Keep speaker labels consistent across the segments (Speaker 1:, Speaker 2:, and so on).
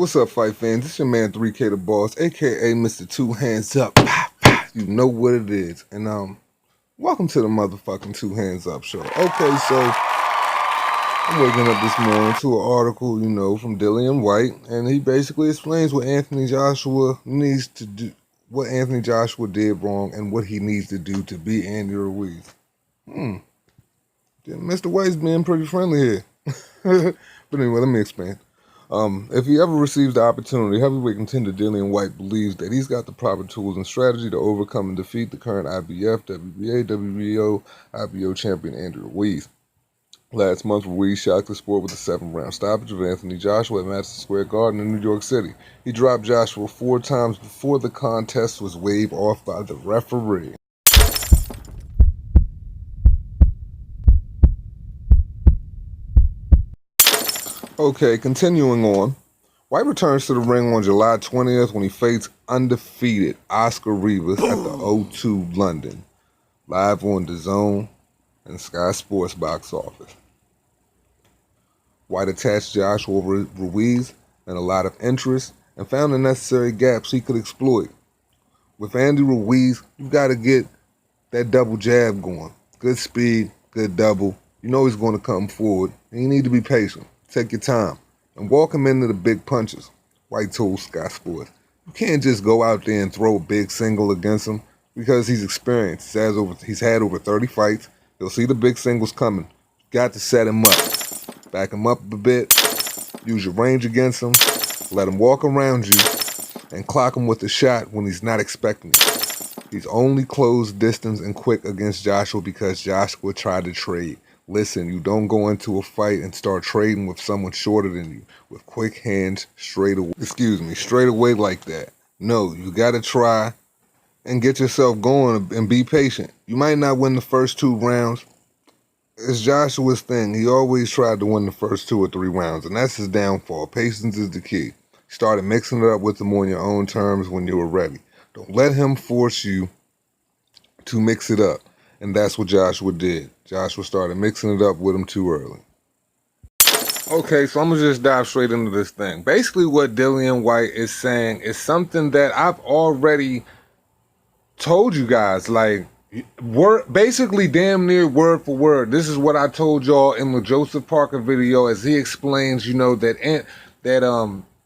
Speaker 1: What's up, fight fans? It's your man 3K the Boss, aka Mr. Two Hands Up. You know what it is. And welcome to the motherfucking Two Hands Up show. Okay, so I'm waking up this morning to an article, from Dillian Whyte, and he basically explains what Anthony Joshua needs to do, what Anthony Joshua did wrong, and what he needs to do to beat Andy Ruiz. Mr. Whyte's being pretty friendly here. But anyway, let me explain. If he ever receives the opportunity, heavyweight contender Dillian Whyte believes that he's got the proper tools and strategy to overcome and defeat the current IBF, WBA, WBO, IBO champion Andy Ruiz. Last month, Ruiz shocked the sport with a 7-round stoppage of Anthony Joshua at Madison Square Garden in New York City. He dropped Joshua 4 times before the contest was waved off by the referee. Okay, continuing on. Whyte returns to the ring on July 20th when he faces undefeated Oscar Rivas at the O2 London, live on DAZN and Sky Sports box office. Whyte attached Joshua Ruiz and a lot of interest and found the necessary gaps he could exploit. With Andy Ruiz, you got to get that double jab going. Good speed, good double. You know he's going to come forward, and you need to be patient. Take your time and walk him into the big punches. Whyte told Sky Sports, you can't just go out there and throw a big single against him because he's experienced. He's had over 30 fights. He'll see the big singles coming. You got to set him up. Back him up a bit. Use your range against him. Let him walk around you and clock him with a shot when he's not expecting it. He's only closed distance and quick against Joshua because Joshua tried to trade. Listen, you don't go into a fight and start trading with someone shorter than you with quick hands straight away like that. No, you got to try and get yourself going and be patient. You might not win the first 2 rounds. It's Joshua's thing. He always tried to win the first 2 or 3 rounds, and that's his downfall. Patience is the key. Started mixing it up with him on your own terms when you were ready. Don't let him force you to mix it up. And that's what Joshua did. Joshua started mixing it up with him too early. Okay, so I'm going to just dive straight into this thing. Basically, what Dillian Whyte is saying is something that I've already told you guys. Basically damn near word for word. This is what I told y'all in the Joseph Parker video as he explains,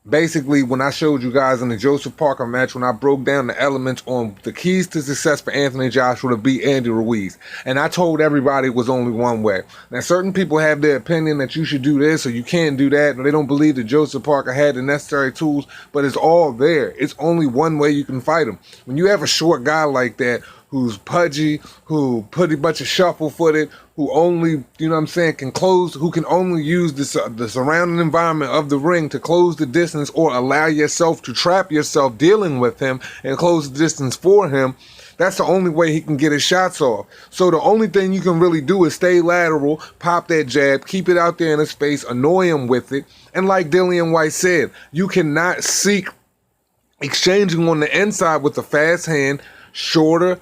Speaker 1: basically, when I showed you guys in the Joseph Parker match, when I broke down the elements on the keys to success for Anthony Joshua to beat Andy Ruiz, and I told everybody it was only one way. Now, certain people have their opinion that you should do this or you can't do that, and they don't believe that Joseph Parker had the necessary tools, but it's all there. It's only one way you can fight him. When you have a short guy like that, who's pudgy, who pretty much shuffle-footed, who only, can close, who can only use the surrounding environment of the ring to close the distance or allow yourself to trap yourself dealing with him and close the distance for him, that's the only way he can get his shots off. So the only thing you can really do is stay lateral, pop that jab, keep it out there in his face, annoy him with it. And like Dillian Whyte said, you cannot seek exchanging on the inside with a fast hand, short,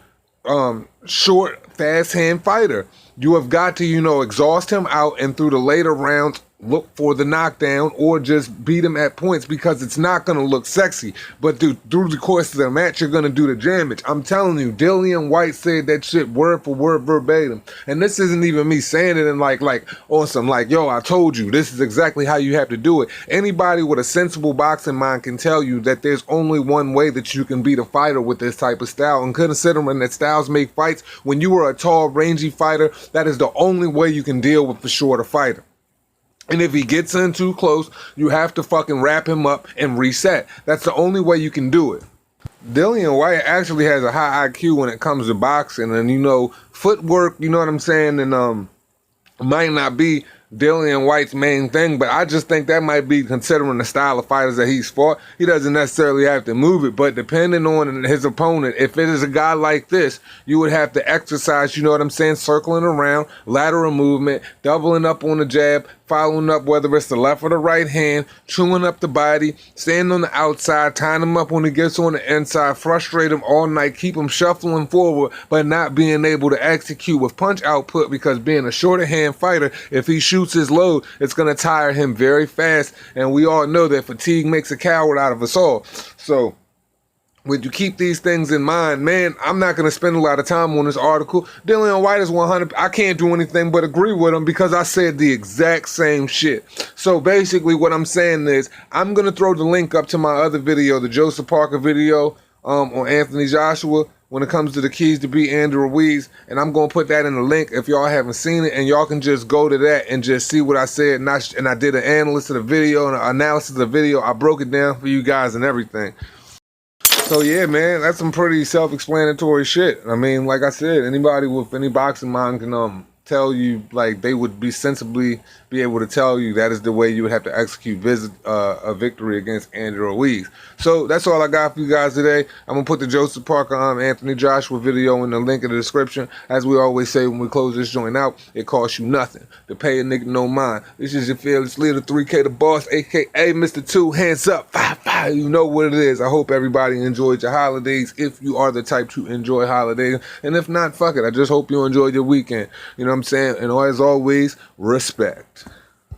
Speaker 1: fast hand fighter. You have got to, exhaust him out and through the later rounds, look for the knockdown or just beat him at points because it's not going to look sexy. But through the course of the match, you're going to do the damage. I'm telling you, Dillian Whyte said that shit word for word verbatim. And this isn't even me saying it in on some yo, I told you, this is exactly how you have to do it. Anybody with a sensible boxing mind can tell you that there's only one way that you can beat a fighter with this type of style. And considering that styles make fights, when you are a tall, rangy fighter, that is the only way you can deal with the shorter fighter. And if he gets in too close, you have to fucking wrap him up and reset. That's the only way you can do it. Dillian Whyte actually has a high IQ when it comes to boxing. And, footwork, you know what I'm saying? And might not be Dillian Whyte's main thing, but I just think that might be, considering the style of fighters that he's fought, he doesn't necessarily have to move it, but depending on his opponent, if it is a guy like this, you would have to exercise, circling around, lateral movement, doubling up on the jab, following up, whether it's the left or the right hand, chewing up the body, staying on the outside, tying him up when he gets on the inside, frustrate him all night, keep him shuffling forward, but not being able to execute with punch output, because being a shorter hand fighter, if he shoots his load, it's going to tire him very fast, and we all know that fatigue makes a coward out of us all. So when you keep these things in mind, man, I'm not going to spend a lot of time on this article. Dillian Whyte is 100. I can't do anything but agree with him because I said the exact same shit. So basically what I'm saying is I'm going to throw the link up to my other video, the Joseph Parker video on Anthony Joshua when it comes to the keys to beat Andy Ruiz. And I'm going to put that in the link if y'all haven't seen it. And y'all can just go to that and just see what I said. And I did an analysis of the video and an analysis of the video. I broke it down for you guys and everything. So yeah, man, that's some pretty self-explanatory shit. I mean, like I said, anybody with any boxing mind can tell you, like, they would be sensibly be able to tell you that is the way you would have to execute a victory against Andy Ruiz. So that's all I got for you guys today. I'm gonna put the Joseph Parker Anthony Joshua video in the link in the description. As we always say when we close this joint out, it costs you nothing to pay a nigga no mind. This is your fearless leader, 3K the boss, aka Mr. 2, hands up, 5-5. You know what it is. I hope everybody enjoyed your holidays, if you are the type to enjoy holidays. And if not, fuck it. I just hope you enjoyed your weekend. You know what I'm saying? And as always, respect.